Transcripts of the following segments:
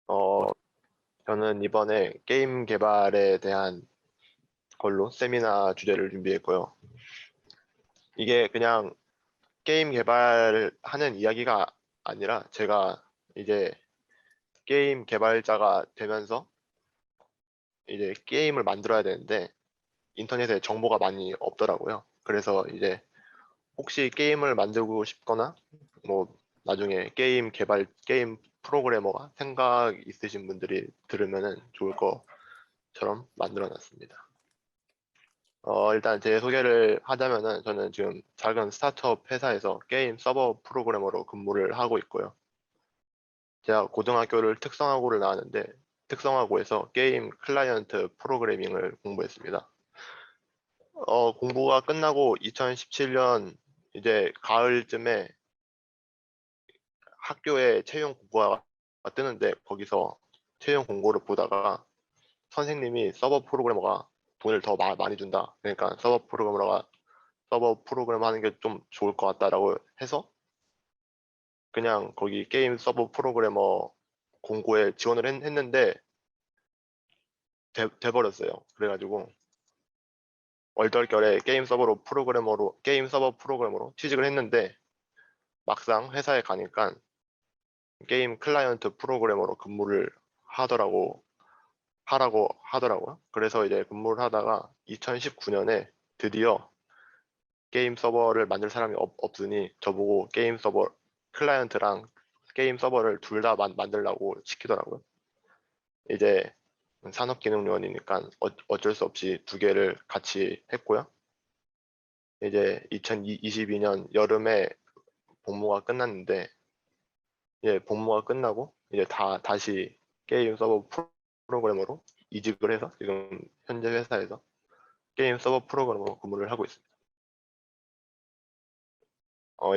어, 저는 이번에 게임 개발에 대한 걸로 세미나 주제를 준비했고요. 이게 그냥 게임 개발하는 이야기가 아니라 제가 이제 게임 개발자가 되면서 이제 게임을 만들어야 되는데 인터넷에 정보가 많이 없더라고요. 그래서 이제 혹시 게임을 만들고 싶거나 뭐 나중에 게임 프로그래머가 생각 있으신 분들이 들으면은 좋을 것처럼 만들어 놨습니다. 일단 제 소개를 하자면은 저는 지금 작은 스타트업 회사에서 게임 서버 프로그래머로 근무를 하고 있고요. 제가 고등학교를 특성화고를 나왔는데 특성화고에서 게임 클라이언트 프로그래밍을 공부했습니다. 공부가 끝나고 2017년 이제 가을쯤에 학교에 채용 공고가 뜨는데 거기서 채용 공고를 보다가 선생님이 서버 프로그래머가 돈을 더 많이 준다. 그러니까 서버 프로그램 하는 게 좀 좋을 것 같다라고 해서 그냥 거기 게임 서버 프로그래머 공고에 지원을 했는데 돼버렸어요. 그래가지고 얼떨결에 게임 서버 프로그래머로 취직을 했는데 막상 회사에 가니까 게임 클라이언트 프로그래머로 근무를 하더라고 하라고 하더라고요. 그래서 이제 근무를 하다가 2019년에 드디어 게임 서버를 만들 사람이 없으니 저보고 게임 서버 클라이언트랑 게임 서버를 둘 다 만들라고 시키더라고요. 이제 산업기능요원이니까 어쩔 수 없이 두 개를 같이 했고요. 이제 2022년 여름에 복무가 끝났는데 이제 복무가 끝나고 이제 다시 게임 서버 프로그래머로 이직을 해서 지금 현재 회사에서 게임 서버 프로그래머로 근무를 하고 있습니다.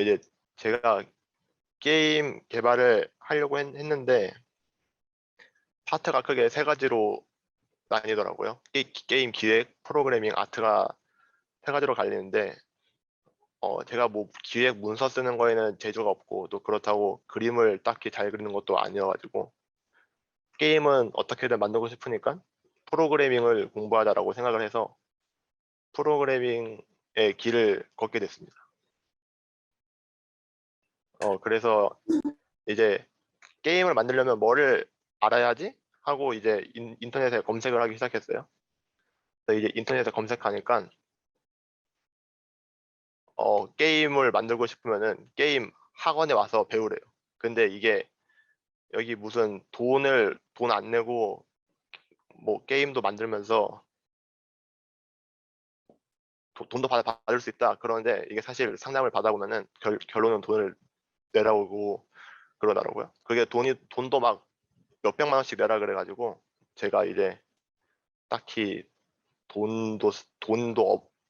이제 제가 게임 개발을 하려고 했는데 파트가 크게 세 가지로 나뉘더라고요. 게임 기획, 프로그래밍, 아트가 세 가지로 갈리는데 제가 뭐 기획 문서 쓰는 거에는 재주가 없고 또 그렇다고 그림을 딱히 잘 그리는 것도 아니어가지고 게임은 어떻게든 만들고 싶으니까 프로그래밍을 공부하자라고 생각을 해서 프로그래밍의 길을 걷게 됐습니다. 그래서 이제 게임을 만들려면 뭐를 알아야지 하고 이제 인터넷에 검색을 하기 시작했어요. 그래서 이제 인터넷에 검색하니까 게임을 만들고 싶으면은 게임 학원에 와서 배우래요. 근데 이게 여기 무슨 돈 안 내고 뭐 게임도 만들면서 돈도 받을 수 있다. 그런데 이게 사실 상담을 받아보면은 결론은 돈을 내라고 그러더라고요. 그게 돈도 막 몇백만 원씩 내라 그래가지고 제가 이제 딱히 돈도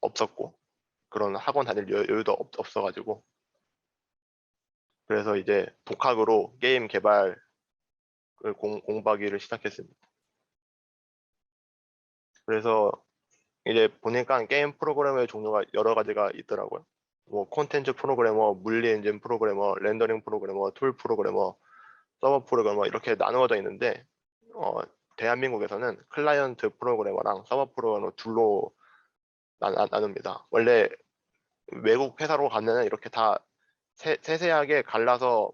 없었고 그런 학원 다닐 여유도 없어가지고 그래서 이제 독학으로 게임 개발을 공부하기를 시작했습니다. 그래서 이제 보니까 게임 프로그래머의 종류가 여러 가지가 있더라고요. 뭐 콘텐츠 프로그래머, 물리 엔진 프로그래머, 렌더링 프로그래머, 툴 프로그래머, 서버 프로그래머 이렇게 나누어져 있는데 어, 대한민국에서는 클라이언트 프로그래머랑 서버 프로그래머 둘로 나눕니다. 원래 외국 회사로 가면은 이렇게 다 세세하게 갈라서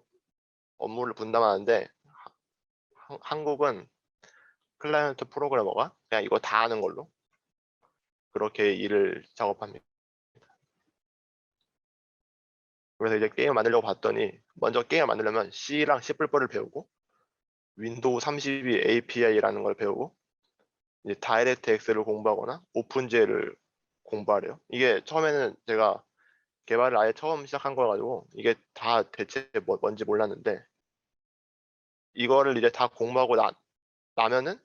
업무를 분담하는데 한국은 클라이언트 프로그래머가 그냥 이거 다 하는 걸로 그렇게 일을 작업합니다. 그래서 이제 게임 만들려고 봤더니 먼저 게임 만들려면 C랑 C++를 배우고 윈도우 32 API라는 걸 배우고 이제 다이렉트 X를 공부하거나 오픈GL을 공부하래요. 이게 처음에는 제가 개발을 아예 처음 시작한 거 가지고 이게 다 대체 뭔지 몰랐는데 이거를 이제 다 공부하고 나면은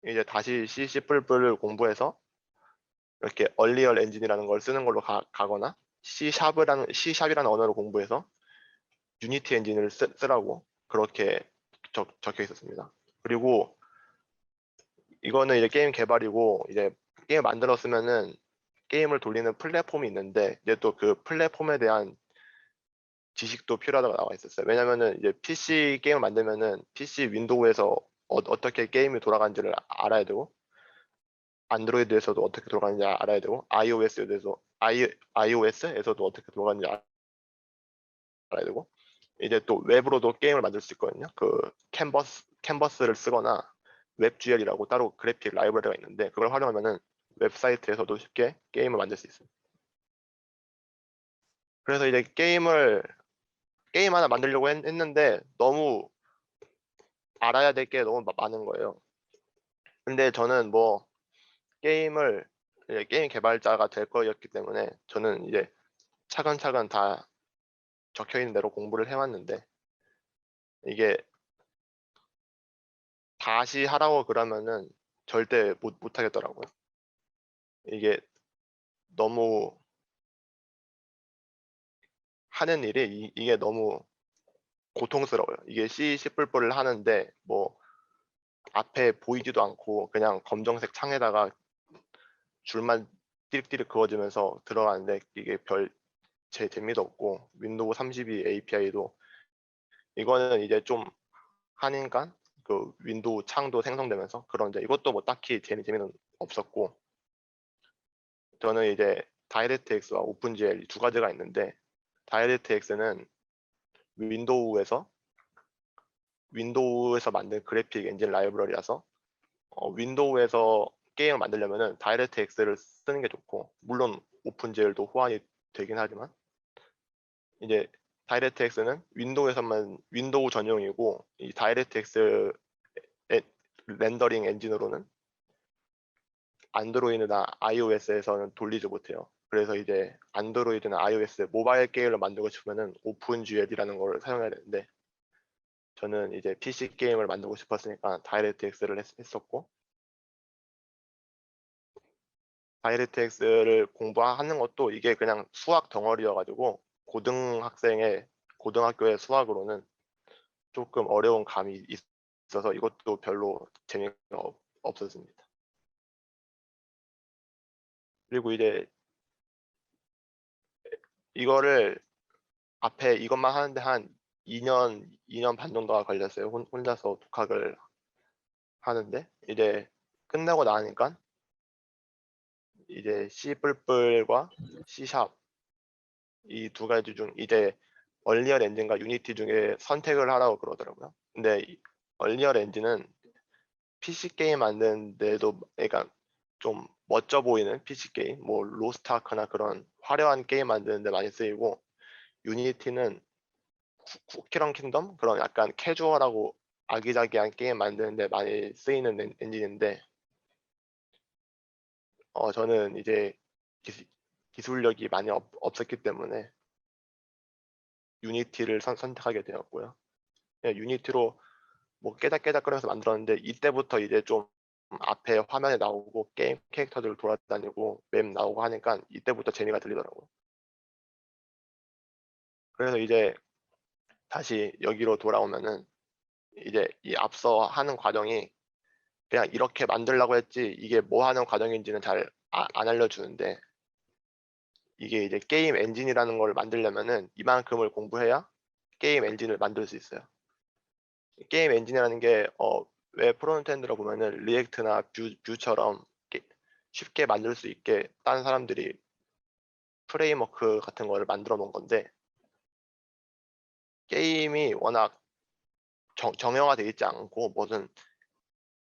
이제 다시 C++를 공부해서 이렇게 얼리얼 엔진이라는 걸 쓰는 걸로 가거나 C#이라는 언어를 공부해서 유니티 엔진을 쓰라고 그렇게 적혀 있었습니다. 그리고 이거는 이제 게임 개발이고 이제 게임 만들었으면은 게임을 돌리는 플랫폼이 있는데 이제 또 그 플랫폼에 대한 지식도 필요하다고 나와 있었어요. 왜냐면은 이제 PC 게임을 만들면은 PC 윈도우에서 어떻게 게임이 돌아가는지를 알아야 되고, 안드로이드에서도 어떻게 돌아가는지 알아야 되고, iOS에서도 어떻게 돌아가는지 알아야 되고, 이제 또 웹으로도 게임을 만들 수 있거든요. 그 캔버스를 쓰거나 웹GL이라고 따로 그래픽 라이브러리가 있는데, 그걸 활용하면은 웹사이트에서도 쉽게 게임을 만들 수 있어요. 그래서 이제 게임 하나 만들려고 했는데 너무 알아야 될 게 너무 많은 거예요. 근데 저는 뭐 이제 게임 개발자가 될 거였기 때문에 저는 이제 차근차근 다 적혀 있는 대로 공부를 해왔는데, 이게 다시 하라고 그러면은 절대 못 하겠더라고요. 이게 너무 하는 일이 이게 너무 고통스러워요. 이게 C++를 하는데 뭐 앞에 보이지도 않고 그냥 검정색 창에다가 줄만 띠릭띠릭 그어지면서 들어가는데, 이게 별 제 재미도 없고, 윈도우 32 API도 이거는 이제 좀 하니까 그 윈도우 창도 생성되면서 그런데, 이것도 뭐 딱히 재미는 없었고, 저는 이제 다이렉트X와 오픈GL 두 가지가 있는데, 다이렉트X는 윈도우에서 만든 그래픽 엔진 라이브러리라서 윈도우에서 게임을 만들려면은 다이렉트X를 쓰는 게 좋고, 물론 오픈GL도 호환이 되긴 하지만, 이제 다이렉트X는 윈도우 전용이고, 이 다이렉트X 렌더링 엔진으로는 안드로이드나 iOS에서는 돌리지 못해요. 그래서 이제 안드로이드나 iOS 모바일 게임을 만들고 싶으면은 오픈GL이라는 걸 사용해야 되는데, 저는 이제 PC 게임을 만들고 싶었으니까 다이렉트X를 했었고, 다이렉트X를 공부하는 것도 이게 그냥 수학 덩어리여가지고, 고등학교의 수학으로는 조금 어려운 감이 있어서 이것도 별로 재미가 없었습니다. 그리고 이제 이거를 앞에 이것만 하는데 한 2년 반 정도가 걸렸어요. 혼자서 독학을 하는데, 이제 끝나고 나니까 이제 C++과 C# 이 두 가지 중 이제 얼리얼 엔진과 유니티 중에 선택을 하라고 그러더라고요. 근데 얼리얼 엔진은 PC 게임 만드는데도, 그러니까 좀 멋져 보이는 PC 게임, 뭐 로스트 아크나 그런 화려한 게임 만드는데 많이 쓰이고, 유니티는 쿠키런 킹덤 그런 약간 캐주얼하고 아기자기한 게임 만드는데 많이 쓰이는 엔진인데, 저는 이제 기술력이 많이 없었기 때문에 유니티를 선택하게 되었고요. 그냥 유니티로 뭐 깨작깨작거려서 만들었는데, 이때부터 이제 좀 앞에 화면에 나오고 게임 캐릭터들 돌아다니고 맵 나오고 하니까 이때부터 재미가 들리더라고요. 그래서 이제 다시 여기로 돌아오면은 이제 이 앞서 하는 과정이 그냥 이렇게 만들려고 했지 이게 뭐 하는 과정인지는 잘 안 알려주는데, 이게 이제 게임 엔진이라는 걸 만들려면은 이만큼을 공부해야 게임 엔진을 만들 수 있어요. 게임 엔진이라는 게 웹 프론트엔드로 보면은 리액트나 뷰처럼 쉽게 만들 수 있게 다른 사람들이 프레임워크 같은 거를 만들어 놓은 건데, 게임이 워낙 정형화되어 있지 않고 무슨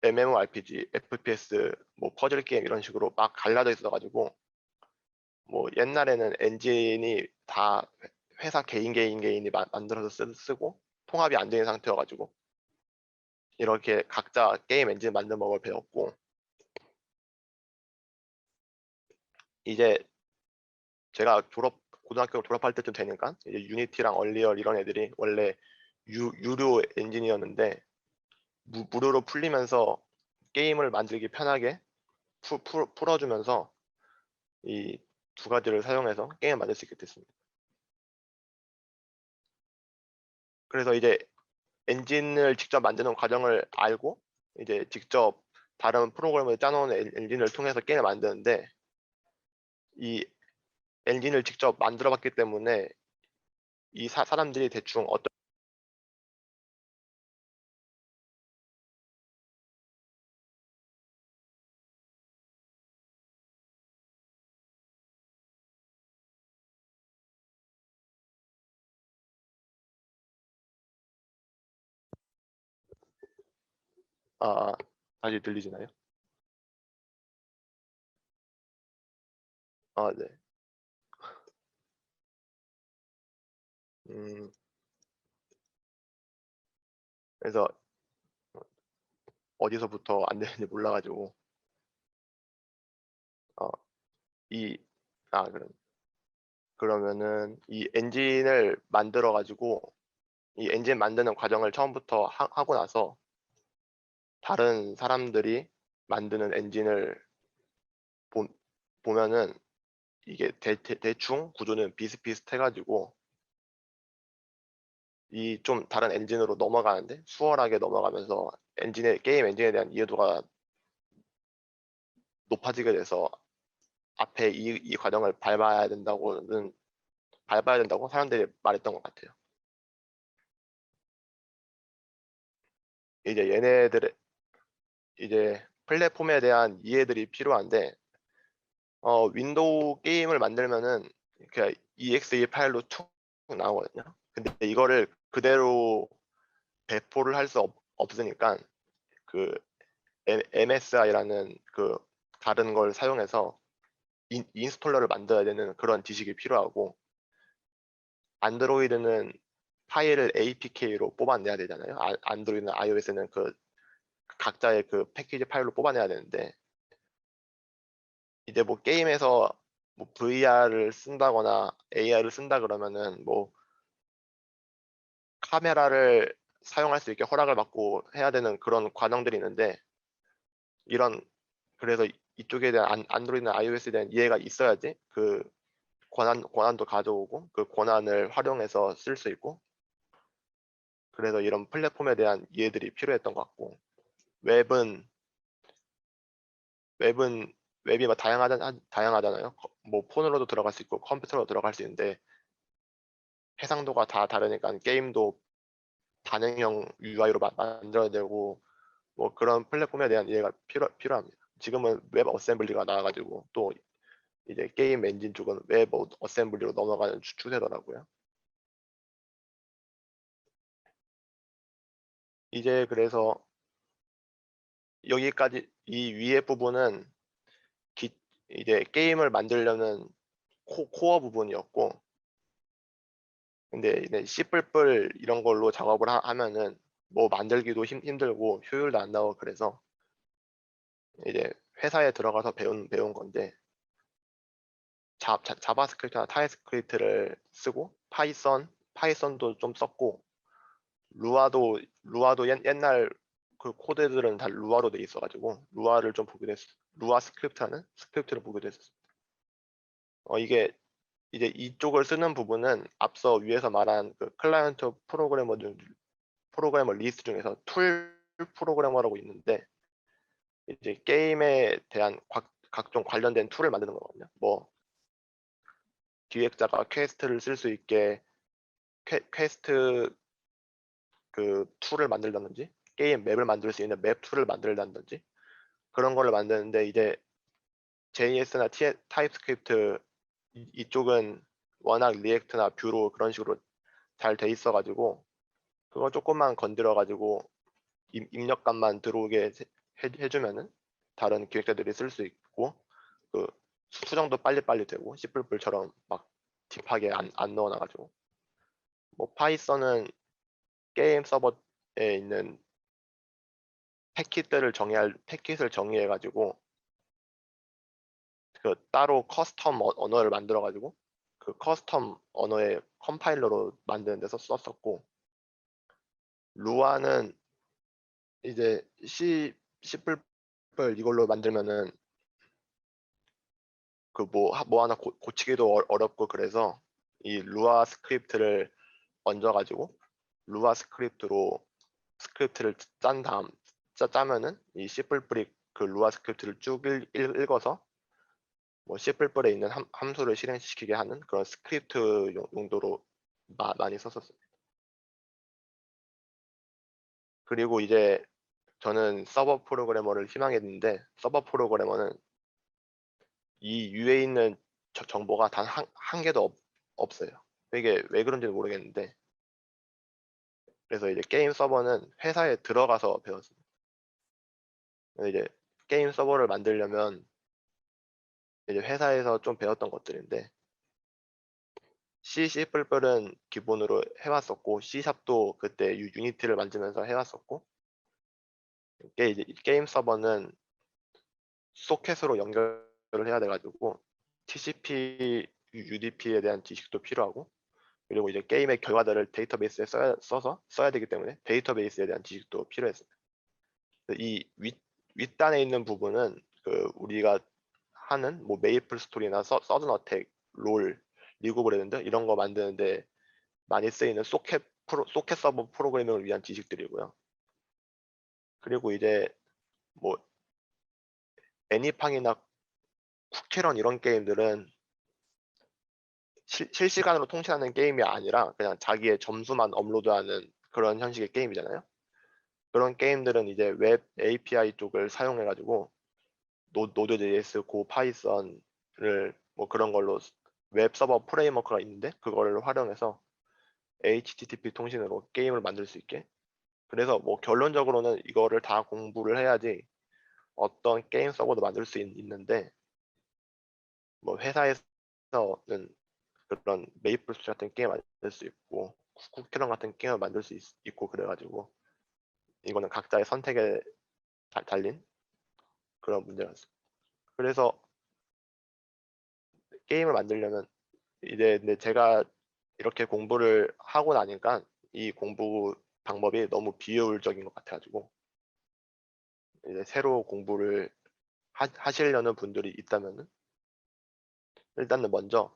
MMORPG, FPS, 뭐 퍼즐 게임 이런 식으로 막 갈라져 있어가지고, 뭐 옛날에는 엔진이 다 회사 개인이 만들어서 쓰고 통합이 안 되는 상태여가지고, 이렇게 각자 게임 엔진 만드는 법을 배웠고, 이제 제가 고등학교 졸업할 때쯤 되니까 이제 유니티랑 얼리얼 이런 애들이 원래 유료 엔진이었는데 무료로 풀리면서 게임을 만들기 편하게 풀어주면서 이 두 가지를 사용해서 게임을 만들 수 있게 됐습니다. 그래서 이제 엔진을 직접 만드는 과정을 알고 이제 직접 다른 프로그램을 짜놓은 엔진을 통해서 게임을 만드는데, 이 엔진을 직접 만들어 봤기 때문에 이 사람들이 대충 어떤 아, 다시 들리시나요? 아, 네. 음, 그래서 어디서부터 안 되는지 몰라가지고 어, 이 그러면은 이 엔진을 만들어 가지고 이 엔진 만드는 과정을 처음부터 하고 나서 다른 사람들이 만드는 엔진을 보, 보면은 이게 대충 구조는 비슷비슷해가지고 이 좀 다른 엔진으로 넘어가는데 수월하게 넘어가면서 게임 엔진에 대한 이해도가 높아지게 돼서 앞에 이 과정을 밟아야 된다고 사람들이 말했던 것 같아요. 이제 얘네들의 이제 플랫폼에 대한 이해들이 필요한데 윈도우 게임을 만들면은 그 exe 파일로 툭 나오거든요. 근데 이거를 그대로 배포를 할 수 없으니까 그 MSI라는 그 다른 걸 사용해서 인스톨러를 만들어야 되는 그런 지식이 필요하고 안드로이드는 파일을 APK로 뽑아내야 되잖아요. 안드로이드나 iOS는 그 각자의 그 패키지 파일로 뽑아내야 되는데 이제 뭐 게임에서 뭐 VR을 쓴다거나 AR을 쓴다 그러면은 뭐 카메라를 사용할 수 있게 허락을 받고 해야 되는 그런 과정들이 있는데 이런 그래서 이쪽에 대한 안드로이드나 iOS에 대한 이해가 있어야지 그 권한도 가져오고 그 권한을 활용해서 쓸 수 있고 그래서 이런 플랫폼에 대한 이해들이 필요했던 것 같고 웹은 웹은 웹이 막 다양하잖아요. 뭐 폰으로도 들어갈 수 있고 컴퓨터로 들어갈 수 있는데 해상도가 다 다르니까 게임도 단행형 UI로 만들어야 되고 뭐 그런 플랫폼에 대한 이해가 필요합니다. 지금은 웹 어셈블리가 나와가지고 또 이제 게임 엔진 쪽은 웹 어셈블리로 넘어가는 추세더라고요. 이제 그래서 여기까지 이 위에 부분은 기, 이제 게임을 만들려는 코어 부분이었고 근데 이제 C++ 이런 걸로 작업을 하면은 뭐 만들기도 힘들고 효율도 안 나오고 그래서 이제 회사에 들어가서 배운 건데 자바스크립트나 타입스크립트를 쓰고 파이썬도 좀 썼고 루아도 옛날 그 코드들은 다 루아로 돼 있어가지고 루아를 좀 보게 됐어. 루아 스크립트라는 스크립트를 보게 됐어. 이게 이제 이쪽을 쓰는 부분은 앞서 위에서 말한 그 클라이언트 프로그래머 리스트 중에서 툴 프로그래머라고 있는데 이제 게임에 대한 각종 관련된 툴을 만드는 거거든요. 뭐 기획자가 퀘스트를 쓸 수 있게 퀘스트 그 툴을 만들다든지 게임 맵을 만들 수 있는 맵 툴을 만들다든지 그런 거를 만드는데 이제 JS나 타입스크립트 이쪽은 워낙 리액트나 뷰로 그런 식으로 잘 돼 있어가지고 그거 조금만 건드려 가지고 입력값만 들어오게 해주면은 다른 기획자들이 쓸 수 있고 그 수정도 빨리빨리 되고 C++처럼 막 딥하게 안 넣어놔가지고 뭐 파이썬은 게임 서버에 있는 패킷을 정의해가지고 그 따로 커스텀 언어를 만들어가지고 그 커스텀 언어의 컴파일러로 만드는 데서 썼었고 루아는 이제 C++ 이걸로 만들면은 그 뭐 하나 고치기도 어렵고 그래서 이 루아 스크립트를 얹어가지고 루아 스크립트를 짜면은 이 C++ 그 루아 스크립트를 쭉 읽어서 뭐 C++에 있는 함수를 실행시키게 하는 그런 스크립트 용도로 많이 썼었어요. 그리고 이제 저는 서버 프로그래머를 희망했는데 서버 프로그래머는 이 위에 있는 정보가 단 한 개도 없어요. 이게 왜 그런지는 모르겠는데 그래서 이제 게임 서버는 회사에 들어가서 배웠어요. 이제 게임 서버를 만들려면 이제 회사에서 좀 배웠던 것들인데 C, C++은 기본으로 해왔었고 C샵도 그때 유니티를 만들면서 해왔었고 이게 이제 게임 서버는 소켓으로 연결을 해야 돼가지고 TCP, UDP에 대한 지식도 필요하고 그리고 이제 게임의 결과들을 데이터베이스에 써서 써야 되기 때문에 데이터베이스에 대한 지식도 필요했어요. 이 윗단에 있는 부분은 그 우리가 하는 뭐 메이플 스토리나 서든 어택, 롤, 리그 오브 레전드 이런 거 만드는데 많이 쓰이는 소켓 서버 프로그래밍을 위한 지식들이고요. 그리고 이제 뭐 애니팡이나 쿠키런 이런 게임들은 실시간으로 통신하는 게임이 아니라 그냥 자기의 점수만 업로드하는 그런 형식의 게임이잖아요. 그런 게임들은 이제 웹 API 쪽을 사용해가지고 노드.js, 고 파이썬을 뭐 그런 걸로 웹 서버 프레임워크가 있는데 그거를 활용해서 HTTP 통신으로 게임을 만들 수 있게. 그래서 뭐 결론적으로는 이거를 다 공부를 해야지 어떤 게임 서버도 만들 수 있는데 뭐 회사에서는 그런 메이플 스토리 같은 게임 만들 수 있고 쿠키런 같은 게임을 만들 수 있고 그래가지고 이거는 각자의 선택에 달린 그런 문제였어요. 그래서 게임을 만들려면 이제 근데 제가 이렇게 공부를 하고 나니까 이 공부 방법이 너무 비효율적인 것 같아가지고 이제 새로 공부를 하시려는 분들이 있다면은 일단은 먼저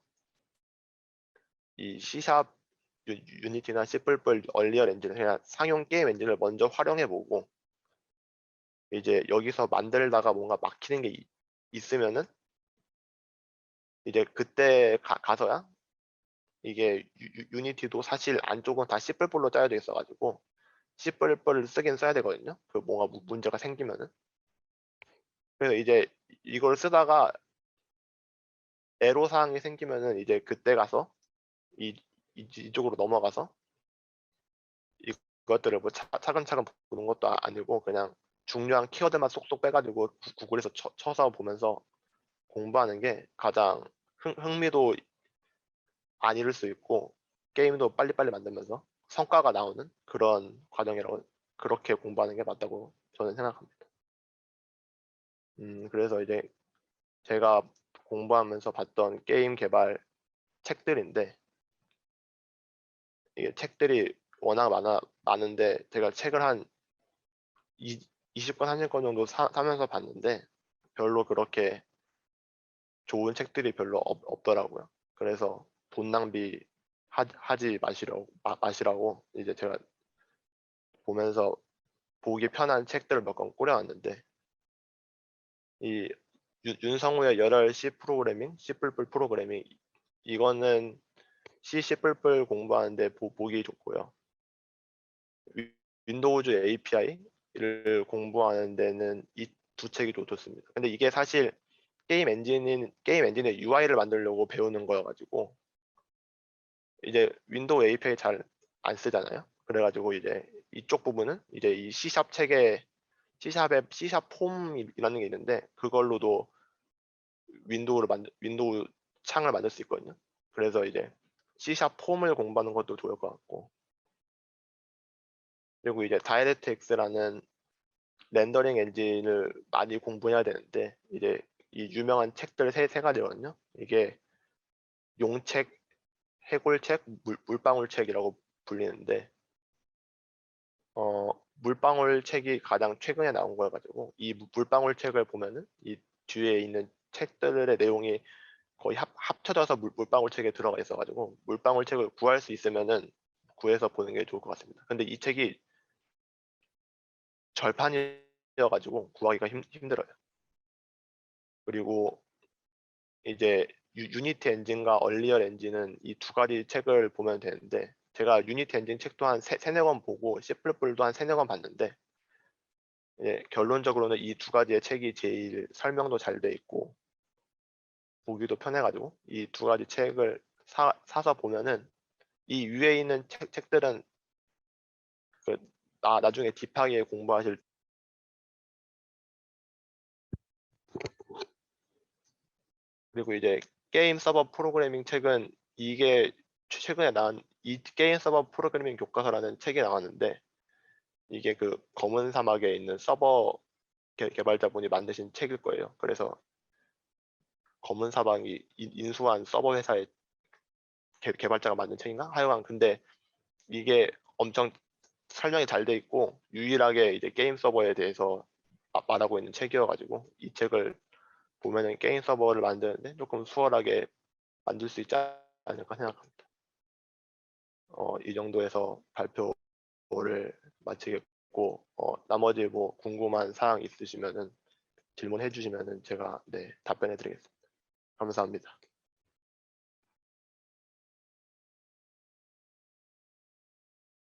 이 C샵 유니티나 C++ 얼리얼 엔진을 그냥 상용 게임 엔진을 먼저 활용해보고 이제 여기서 만들다가 뭔가 막히는 게 있으면은 이제 그때 가서야 이게 유니티도 사실 안쪽은 다 C++로 짜여져 있어가지고 C++를 쓰긴 써야 되거든요. 그 뭔가 문제가 생기면은. 그래서 이제 이걸 쓰다가 애로사항이 생기면은 이제 그때 가서 이쪽으로 넘어가서 이것들을 뭐 차근차근 보는 것도 아니고 그냥 중요한 키워드만 쏙쏙 빼가지고 구글에서 쳐서 보면서 공부하는 게 가장 흥미도 안 잃을 수 있고 게임도 빨리빨리 만들면서 성과가 나오는 그런 과정이라고 그렇게 공부하는 게 맞다고 저는 생각합니다. 그래서 이제 제가 공부하면서 봤던 게임 개발 책들인데 이게 책들이 워낙 많은데 제가 책을 한 20권, 30권 정도 사면서 봤는데 별로 그렇게 좋은 책들이 별로 없더라고요. 그래서 돈 낭비 하지 마시라고 이제 제가 보면서 보기 편한 책들을 몇 권 꾸려왔는데 이 윤성우의 열혈 C 프로그래밍, C++ 프로그래밍 이거는 C++ 공부하는데 보기 좋고요. 윈도우즈 API를 공부하는 데는 이 두 책이 좋습니다. 근데 이게 사실 게임 엔진의 UI를 만들려고 배우는 거여가지고 이제 윈도우 API 잘 안 쓰잖아요. 그래가지고 이제 이쪽 부분은 이제 이 C샵 책에 C샵 폼이라는 게 있는데 그걸로도 윈도우 창을 만들 수 있거든요. 그래서 이제 C샵 폼을 공부하는 것도 좋을 것 같고 그리고 이제 다이렉트X라는 렌더링 엔진을 많이 공부해야 되는데 이제 이 유명한 책들 세 가지거든요. 이게 용책, 해골책, 물방울책이라고 불리는데 물방울책이 가장 최근에 나온 거여가지고 이 물방울책을 보면은 이 뒤에 있는 책들의 내용이 거의 합쳐져서 물방울책에 들어가 있어가지고 물방울책을 구할 수 있으면은 구해서 보는 게 좋을 것 같습니다. 근데 이 책이 절판이어가지고 구하기가 힘들어요. 그리고 이제 유니티 엔진과 얼리얼 엔진은 이 두 가지 책을 보면 되는데, 제가 유니티 엔진 책도 한 세네 권 보고 C++도 한 세네 권 봤는데, 결론적으로는 이 두 가지의 책이 제일 설명도 잘 돼 있고 보기도 편해가지고 이 두 가지 책을 사서 보면은, 이 위에 있는 책들은 그 나중에 딥하게 공부하실, 그리고 이제 게임 서버 프로그래밍 책은, 이게 최근에 나온 이 게임 서버 프로그래밍 교과서라는 책이 나왔는데, 이게 그 검은 사막에 있는 서버 개발자분이 만드신 책일 거예요. 그래서 검은 사막이 인수한 서버 회사의 개발자가 만든 책인가? 하여간 근데 이게 엄청 설명이 잘 돼 있고 유일하게 이제 게임 서버에 대해서 말하고 있는 책이어가지고, 이 책을 보면은 게임 서버를 만드는데 조금 수월하게 만들 수 있지 않을까 생각합니다. 이 정도에서 발표를 마치겠고, 나머지 뭐 궁금한 사항 있으시면은 질문해 주시면은 제가 답변해 드리겠습니다. 감사합니다.